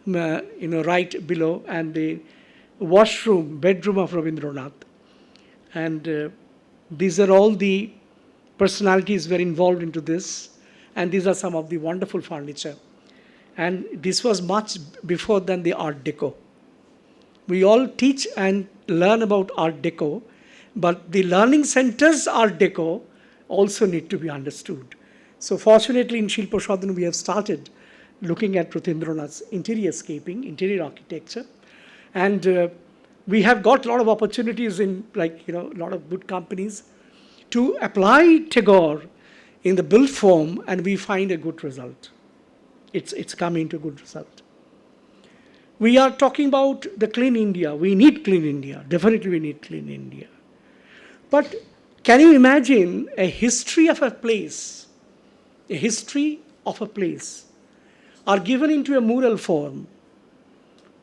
right below, and the washroom, bedroom of Rabindranath. And these are all the personalities were involved into this, and these are some of the wonderful furniture. And this was much before than the Art Deco. We all teach and learn about Art Deco, but the learning centers Art Deco also need to be understood. So fortunately in Shilpa Sadhana we have started looking at Rabindranath's interior scaping, interior architecture, and we have got a lot of opportunities in a lot of good companies to apply Tagore in the built form, and we find a good result. It's coming to a good result. We are talking about the clean India. We need clean India. Definitely we need clean India. But can you imagine a history of a place, are given into a mural form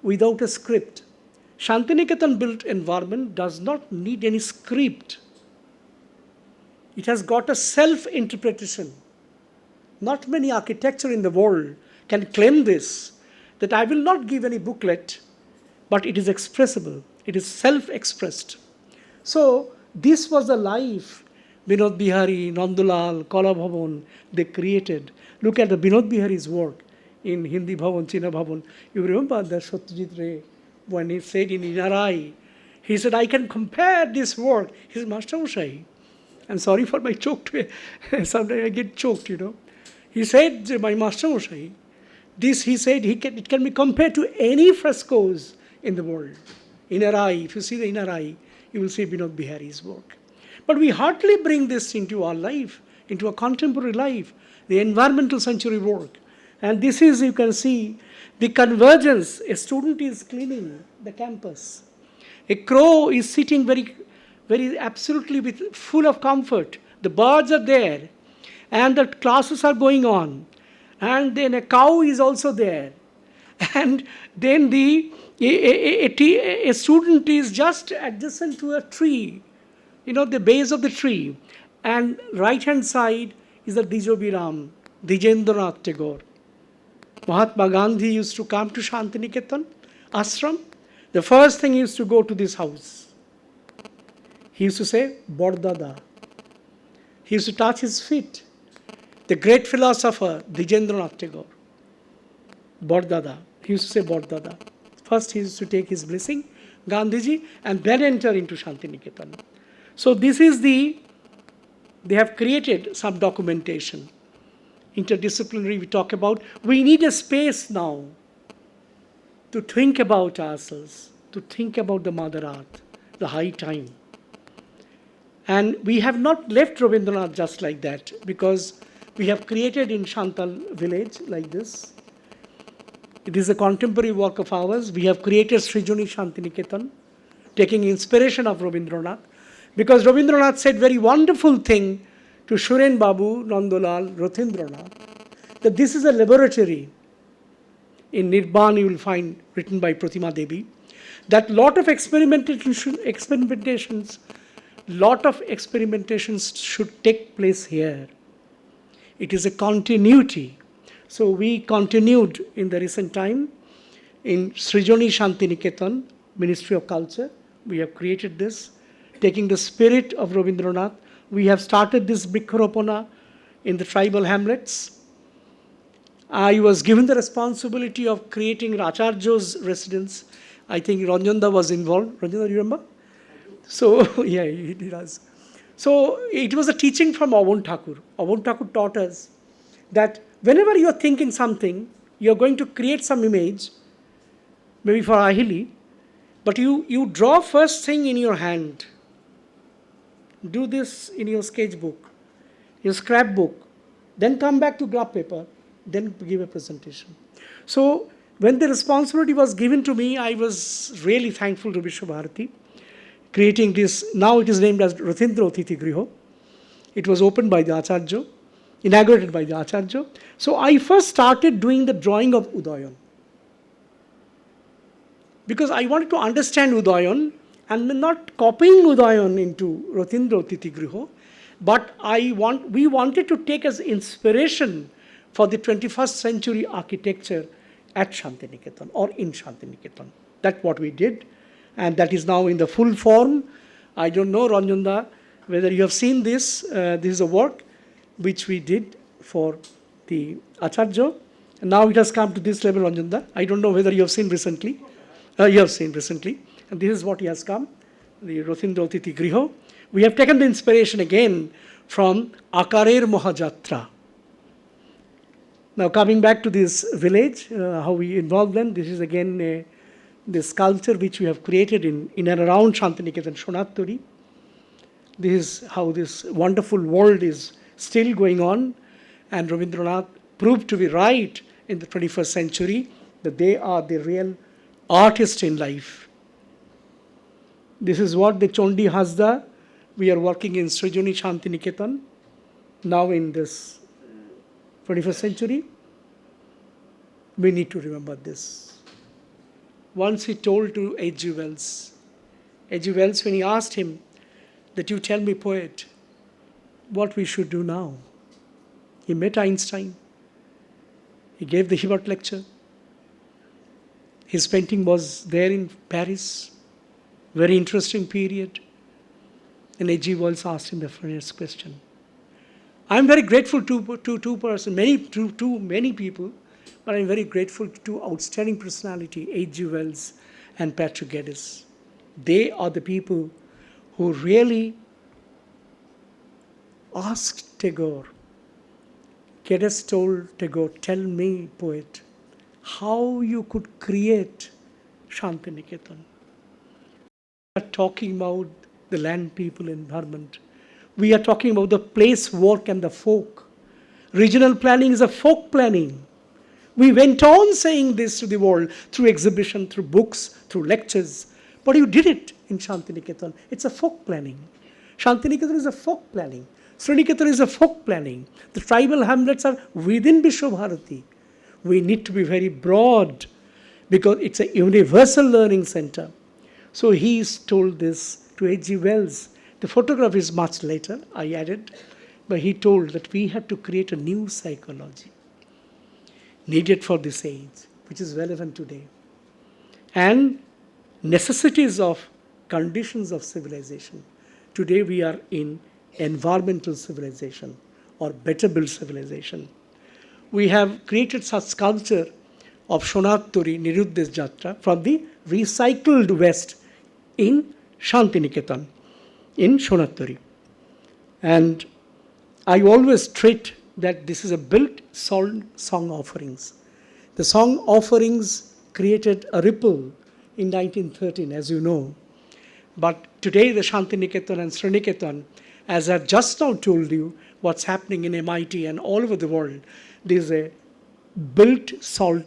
without a script? Santiniketan built environment does not need any script. It has got a self-interpretation. Not many architecture in the world can claim this, that I will not give any booklet, but it is expressible. It is self-expressed. So this was the life Binod Bihari, Nandulal, Kala Bhavan, they created. Look at the Binod Bihari's work in Hindi Bhavan, China Bhavan. You remember that Satyajit Ray, when he said in Inarai, he said, I can compare this work. He said, Master Mushai, I'm sorry for my choke. Sometimes I get choked, He said, my Master Mushai, he said, it can be compared to any frescoes in the world. Inarai, if you see the Inarai, you will see Binod Bihari's work. But we hardly bring this into our life, into a contemporary life, the environmental century work. And this is, you can see, the convergence. A student is cleaning the campus. A crow is sitting very absolutely full of comfort. The birds are there, and the classes are going on. And then a cow is also there. And then a student is just adjacent to a tree, the base of the tree. And right-hand side is the Dijobiram, Dijendranath Tagore. Mahatma Gandhi used to come to Santiniketan ashram. The first thing he used to go to this house. He used to say, Bordada. He used to touch his feet. The great philosopher, Dijendranath Tagore. Bordada. He used to say Bordada. First he used to take his blessing, Gandhiji, and then enter into Santiniketan. So this is they have created some documentation. Interdisciplinary we talk about. We need a space now to think about ourselves, to think about the Mother Earth, the high time. And we have not left Rabindranath just like that, because we have created in Shantal village like this. It is a contemporary work of ours. We have created Srijoni Santiniketan, taking inspiration of Rabindranath, because Rabindranath said very wonderful thing to Suren Babu, Nandulal, Rabindranath, that this is a laboratory. In Nirban you will find written by Pratima Devi, that lot of experimentations should take place here. It is a continuity. So we continued in the recent time in Srijoni Santiniketan, Ministry of Culture. We have created this, taking the spirit of Rabindranath. We have started this Brikharopana in the tribal hamlets. I was given the responsibility of creating Acharya's residence. I think Ranjanda was involved. Ranjanda, you remember? So, yeah, he does. So, it was a teaching from Avon Thakur. Avon Thakur taught us that whenever you are thinking something, you are going to create some image, maybe for Ahili, but you draw first thing in your hand. Do this in your sketchbook, your scrapbook, then come back to graph paper, then give a presentation. So, when the responsibility was given to me, I was really thankful to Vishwabharati, creating this. Now it is named as Ratindra Athithi Griho. It was opened by the Acharya, inaugurated by the Acharya. So I first started doing the drawing of Udayan, because I wanted to understand Udayan and not copying Udayan into Ratindra Athithi Griho, but we wanted to take as inspiration for the 21st century architecture at Santiniketan or in Santiniketan. That's what we did, and that is now in the full form. I don't know, Ranjanda, whether you have seen this. This is a work which we did for the Acharya. And now it has come to this level, Ranjanda. I don't know whether you have seen recently. You have seen recently. And this is what he has come, the Rothindra Otiti Griho. We have taken the inspiration again from Akarer Mohajatra. Now coming back to this village, how we involve them, this is again the sculpture which we have created in and around Santiniketan, Shonatturi. This is how this wonderful world is still going on, and Rabindranath proved to be right in the 21st century that they are the real artist in life. This is what the Chondi Hasda, we are working in Srijoni Santiniketan, now in this 21st century. We need to remember this. Once he told to H.G. Wells, H.G. Wells, when he asked him that you tell me, poet, what we should do now. He met Einstein. He gave the Hibbert lecture. His painting was there in Paris. Very interesting period. And H.G. Wells asked him the first question. I'm very grateful to many people, but I'm very grateful to two outstanding personality, H.G. Wells and Patrick Geddes. They are the people who really asked Tagore. Geddes told Tagore, tell me, poet, how you could create Santiniketan. We are talking about the land people environment. We are talking about the place, work, and the folk. Regional planning is a folk planning. We went on saying this to the world through exhibition, through books, through lectures. But you did it in Santiniketan. It's a folk planning. Santiniketan is a folk planning. Sriniketan is a folk planning. The tribal hamlets are within Vishwabharati. We need to be very broad because it's a universal learning center. So he's told this to H.G. Wells. The photograph is much later, I added, but he told that we have to create a new psychology needed for this age, which is relevant today. And necessities of conditions of civilization. Today we are in environmental civilization or better built civilization. We have created such sculpture of Shonatturi Niruddesh Jatra from the recycled West in Santiniketan, in Shonatturi. And I always treat that this is a built song offerings. The song offerings created a ripple in 1913, as you know. But today the Santiniketan and Sriniketan, as I've just now told you, what's happening in MIT and all over the world, there's a built salt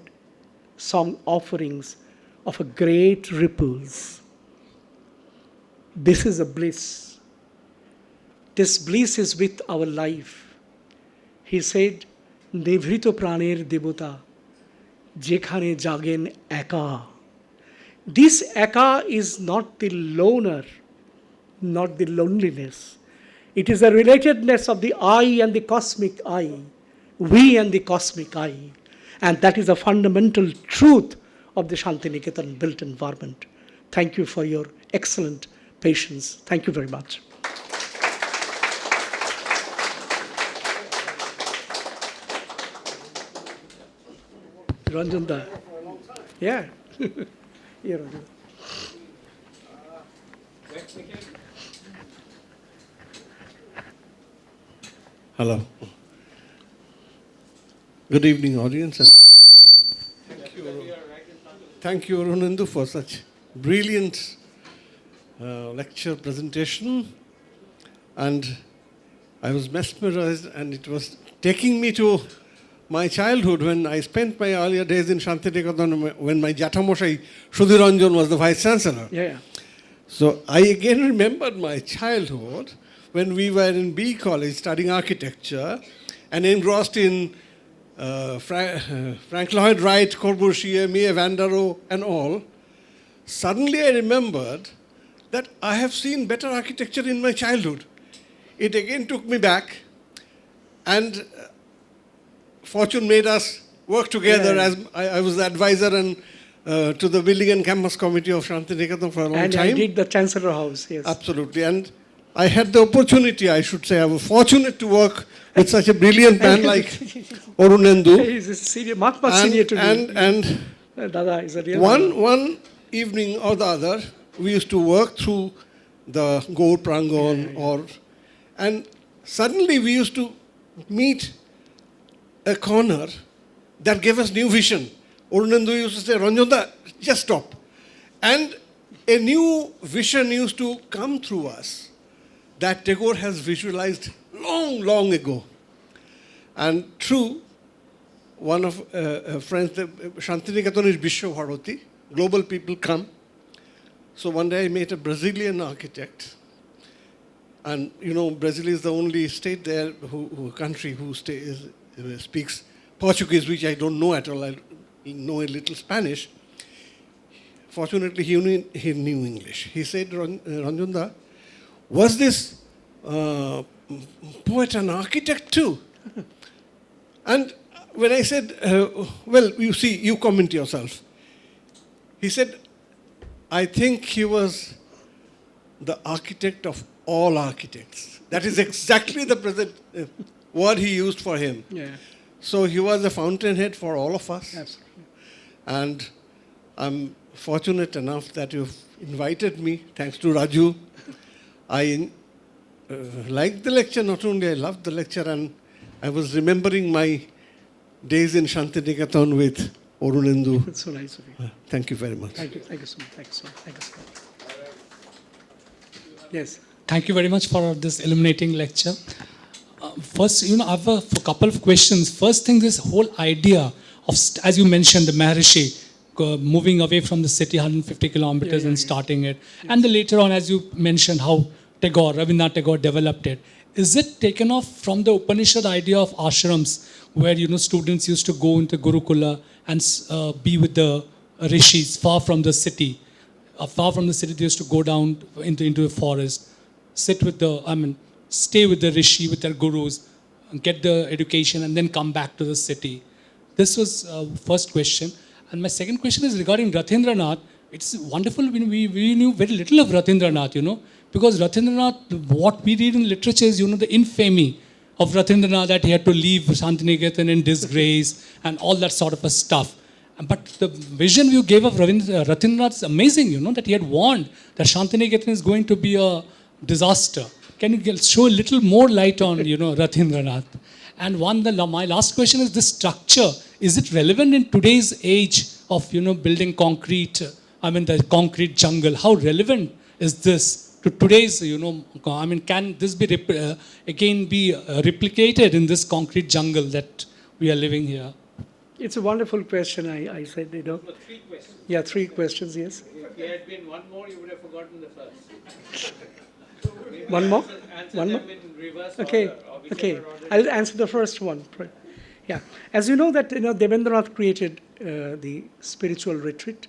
song offerings of a great ripples. This is a bliss. This bliss is with our life. He said, Devrito praner devota, jekhane jagen eka. This eka is not the loner, not the loneliness. It is a relatedness of the I and the cosmic I, we and the cosmic I. And that is a fundamental truth of the Santiniketan built environment. Thank you for your excellent patience. Thank you very much. Ranjanda. Yeah. Here, Ranjanda. Hello. Good evening, audience. Thank you, Arunendu, for such brilliant lecture presentation. And I was mesmerized, and it was taking me to my childhood when I spent my earlier days in Santiniketan when my Jatamoshai Sudhiranjan was the Vice Chancellor. Yeah. So I again remembered my childhood when we were in B College studying architecture and engrossed in Frank Lloyd Wright, Corbusier, Mie van der Rohe and all. Suddenly I remembered that I have seen better architecture in my childhood. It again took me back, and fortune made us worked together Yeah. as I was the advisor and to the building and campus committee of Santiniketan for a long And time. I did the Chancellor House, yes. Absolutely. And I had the opportunity, I should say, I was fortunate to work with such a brilliant man like Arunendu. He's a senior, much senior to me. And Dada is a real one evening or the other, we used to work through the Gaur Prangon and suddenly we used to meet a corner that gave us new vision. Arunendu used to say, Ranjanda, just stop. And a new vision used to come through us that Tagore has visualized long, long ago. And through one of friends, Santiniketan is Vishwa Bharati, global people come. So one day I met a Brazilian architect. And you know, Brazil is the only state there, country who speaks Portuguese, which I don't know at all. I know a little Spanish. Fortunately, he knew English. He said, Ranjunda, was this poet an architect too? And when I said, well, you see, you comment yourself. He said, I think he was the architect of all architects. That is exactly the present word he used for him. Yeah. So he was a fountainhead for all of us. Absolutely. And I'm fortunate enough that you've invited me, thanks to Raju. I liked the lecture, not only I loved the lecture, and I was remembering my days in Santiniketan with Arunendu. It's so nice of you. Thank you very much. Thank you so much. Thank you so much. Yes. Thank you very much for this illuminating lecture. First, I have a couple of questions. First thing, this whole idea of, as you mentioned, the Maharishi, moving away from the city 150 kilometers and starting it. Yes. And then later on, as you mentioned, how Rabindranath Tagore developed it. Is it taken off from the Upanishad idea of ashrams, where students used to go into Gurukula and be with the rishis far from the city? Far from the city, they used to go down into a forest, stay with the rishi, with their gurus, get the education, and then come back to the city. This was first question. And my second question is regarding Rathindranath. It's wonderful. We knew very little of Rathindranath, because Rathindranath, what we read in literature is, the infamy of Rathindranath, that he had to leave Santiniketan in disgrace and all that sort of a stuff. But the vision you gave of Rathindranath is amazing, that he had warned that Santiniketan is going to be a disaster. Can you show a little more light on, Rathindranath? And my last question is, this structure, is it relevant in today's age of, building concrete, the concrete jungle? How relevant is this to today's, can this be, again be replicated in this concrete jungle that we are living here? It's a wonderful question, I said, 3 questions. Yeah, 3 questions, yes. If there had been one more, you would have forgotten the first. One more? Answer One them more? in reverse Okay, order, or okay. whichever order. I'll answer the first one. Yeah. As you know that, Devendranath created the spiritual retreat,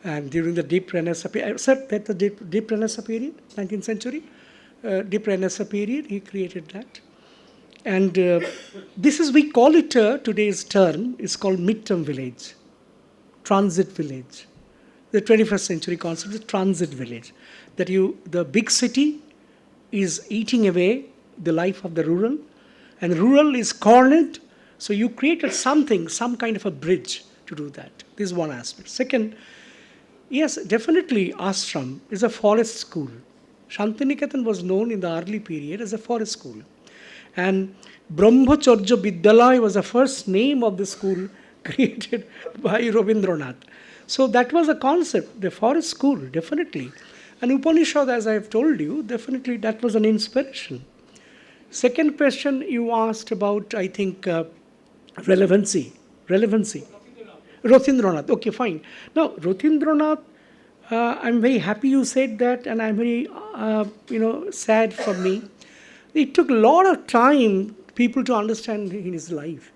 and during the deep Renaissance period, except that the deep Renaissance period, 19th century, deep Renaissance period, he created that. And this is, we call it, today's term, is called midterm village, transit village. The 21st century concept is transit village. That the big city is eating away the life of the rural, and rural is cornered, so you created some kind of a bridge to do that. This is one aspect. Second, yes, definitely ashram is a forest school. Santiniketan was known in the early period as a forest school. And Brahmacharya Vidyalaya was the first name of the school created by Rabindranath. So that was a concept, the forest school, definitely. And Upanishad, as I have told you, definitely that was an inspiration. Second question you asked about, I think, relevancy. Rathindranath. Okay, fine. Now, Rathindranath, I'm very happy you said that, and I'm very, sad for me. It took a lot of time people to understand in his life.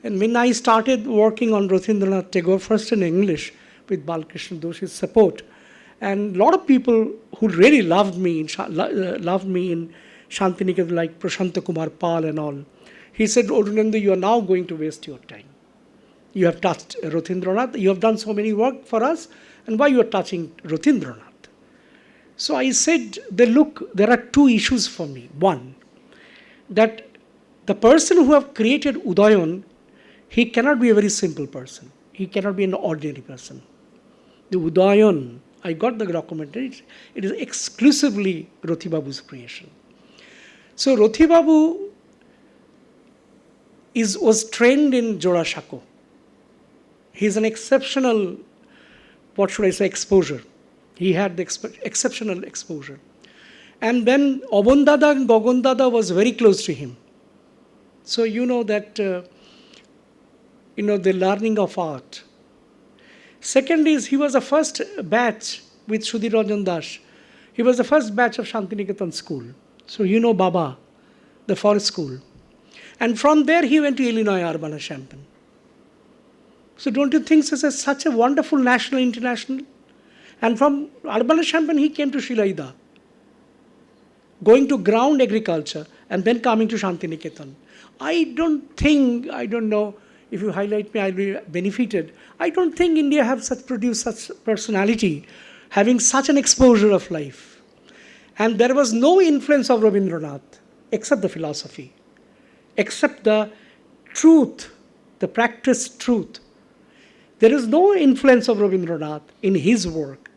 And when I started working on Rabindranath Tagore, first in English, with Balkrishna Doshi's support, and a lot of people who really loved me in Santiniketan, like Prashanta Kumar Pal and all, he said, Arunendu, you are now going to waste your time. You have touched Ratindranath. You have done so many work for us, and why you are touching Ratindranath? So I said, look, there are two issues for me. One, that the person who have created Udayan, he cannot be a very simple person. He cannot be an ordinary person. The Udayan, I got the document, it is exclusively Roti Babu's creation. So Roti Babu was trained in Jorashako. He is an exceptional, what should I say, exposure. He had the exceptional exposure. And then Obondada and Gogondada was very close to him. So you know that, the learning of art. Second is, he was the first batch with Sudhir Ranjan Das. He was the first batch of Santiniketan school. So you know Baba, the forest school. And from there he went to Illinois Urbana-Champaign. So don't you think this is such a wonderful national, international? And from Urbana-Champaign he came to Shilaida, going to ground agriculture and then coming to Santiniketan. I don't know, if you highlight me, I'll be benefited. I don't think India have produced such personality, having such an exposure of life. And there was no influence of Rabindranath, except the philosophy, except the truth, the practiced truth. There is no influence of Rabindranath in his work.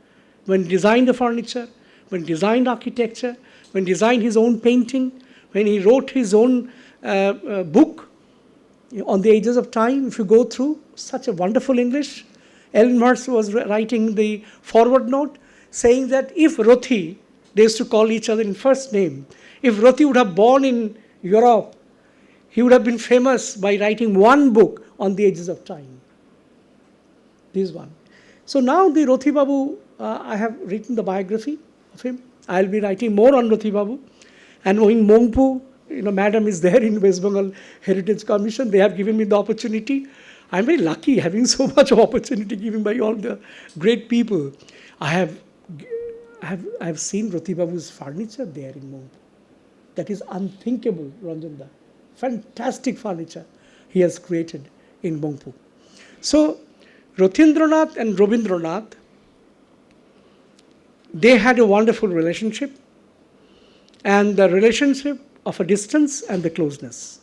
When he designed the furniture, when he designed architecture, when he designed his own painting, when he wrote his own book, On the Ages of Time, if you go through, such a wonderful English. Ellen Merce was writing the forward note, saying that if Roti, they used to call each other in first name, if Roti would have born in Europe, he would have been famous by writing one book on the ages of time. This one. So now the Roti Babu, I have written the biography of him. I'll be writing more on Roti Babu. And in Mongpu, Madam is there in West Bengal Heritage Commission. They have given me the opportunity. I'm very lucky having so much of opportunity given by all the great people. I have seen Roti Babu's furniture there in Mongpu. That is unthinkable, Ranjanda. Fantastic furniture he has created in Mongpu. So Ratindranath and Rabindranath, they had a wonderful relationship, and the relationship of a distance and the closeness.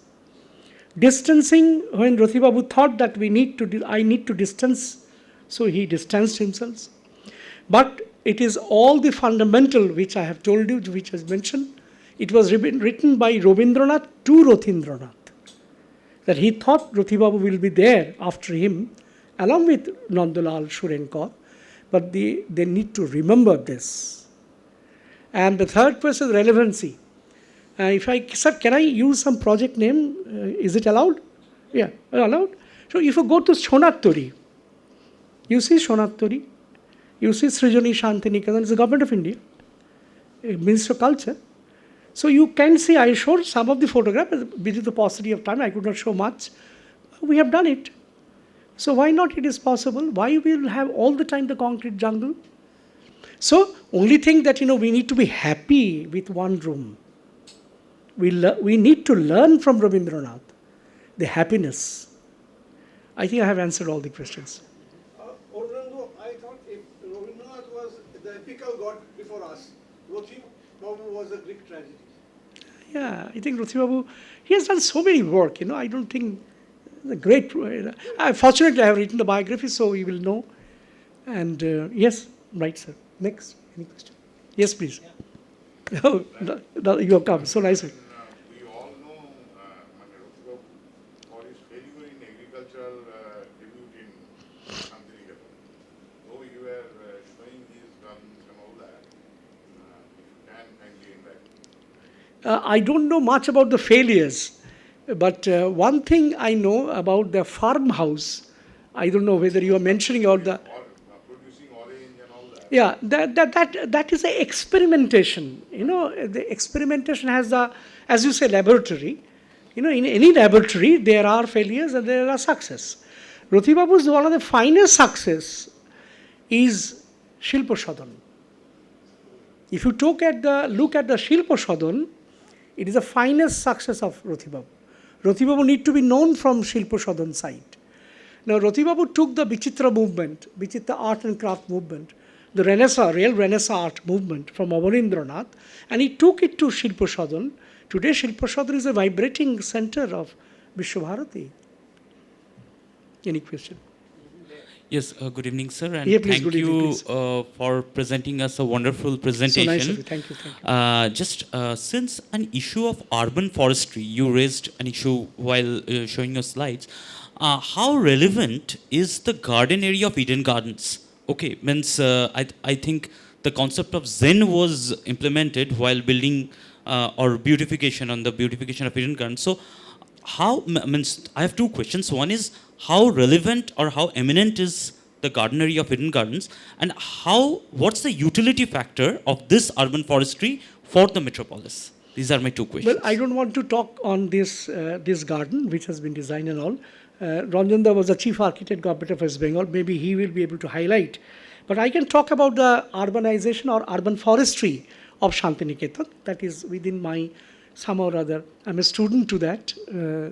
Distancing, when Roti Babu thought that I need to distance, so he distanced himself. But it is all the fundamental which I have told you, which was mentioned. It was written by Rabindranath to Ratindranath, that he thought Roti Babu will be there after him, along with Nandalal Shurenkar, but they need to remember this. And the third question is relevancy. Sir, can I use some project name? Is it allowed? Yeah, allowed. So if you go to Shonatturi, you see Shonatturi, you see Srijani Santiniketan, it's the government of India, Minister of Culture. So you can see, I showed some of the photographs, with the paucity of time, I could not show much. We have done it. So why not it is possible? Why we will have all the time the concrete jungle? So only thing that, we need to be happy with one room. We need to learn from Rabindranath, the happiness. I think I have answered all the questions. Arunendu, I thought if Rabindranath was the epical god before us, Roti Babu was a Greek tragedy. Yeah, I think Roti Babu, he has done so many work, I don't think, the great, fortunately I have written the biography, so you will know. And yes, right, sir. Next, any question? Yes, please. Yeah. Oh, you have come, so nice. We all know Roti Babu for his failure in agricultural debut in Santiniketan. Though you were showing his guns and all that, if you can kindly invite. I don't know much about the failures, but one thing I know about the farmhouse, I don't know whether you are mentioning all the... Producing orange and all that. Yeah, that is a experimentation. The experimentation has the, as you say, laboratory. In any laboratory, there are failures and there are success. Roti Babu's one of the finest success is Shilpa Sadhan. If you look at the Shilpa Sadhan, it is the finest success of Roti Babu. Roti Babu need to be known from Shilpa Sadhan side. Now, Roti Babu took the Vichitra movement, Vichitra art and craft movement, the Renaissance, real Renaissance art movement from Rabindranath, and he took it to Shilpa Sadan. Today, Shilpa Sadan is a vibrating center of Vishwabharati. Any question? Yes, good evening, sir, and Yeah, please, thank good evening, you please. for presenting us a wonderful So presentation. nice of you. Thank you. Thank you. Just since an issue of urban forestry, you raised an issue while showing your slides. How relevant is the garden area of Eden Gardens? Okay, means I think the concept of Zen was implemented while building or beautification on the beautification of Eden Gardens. So, how means I have two questions. One is how relevant or how eminent is the garden area of Eden Gardens, and what's the utility factor of this urban forestry for the metropolis? These are my two questions. Well, I don't want to talk on this this garden, which has been designed and all. Ranjanda was the chief architect, Government of West Bengal. Maybe he will be able to highlight. But I can talk about the urbanization or urban forestry of Santiniketan. That is within my somehow or other. I'm a student to that,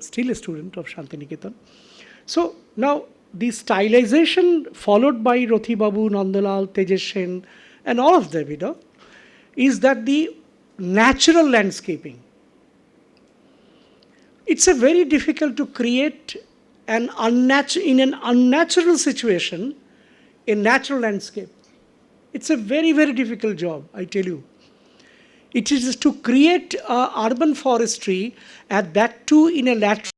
still a student of Santiniketan. So now the stylization followed by Roti Babu, Nandalal, Tejas Sen, and all of them, is that the natural landscaping. It's a very difficult to create in an unnatural situation a natural landscape. It's a very, very difficult job, I tell you. It is to create urban forestry, and that too in a lateral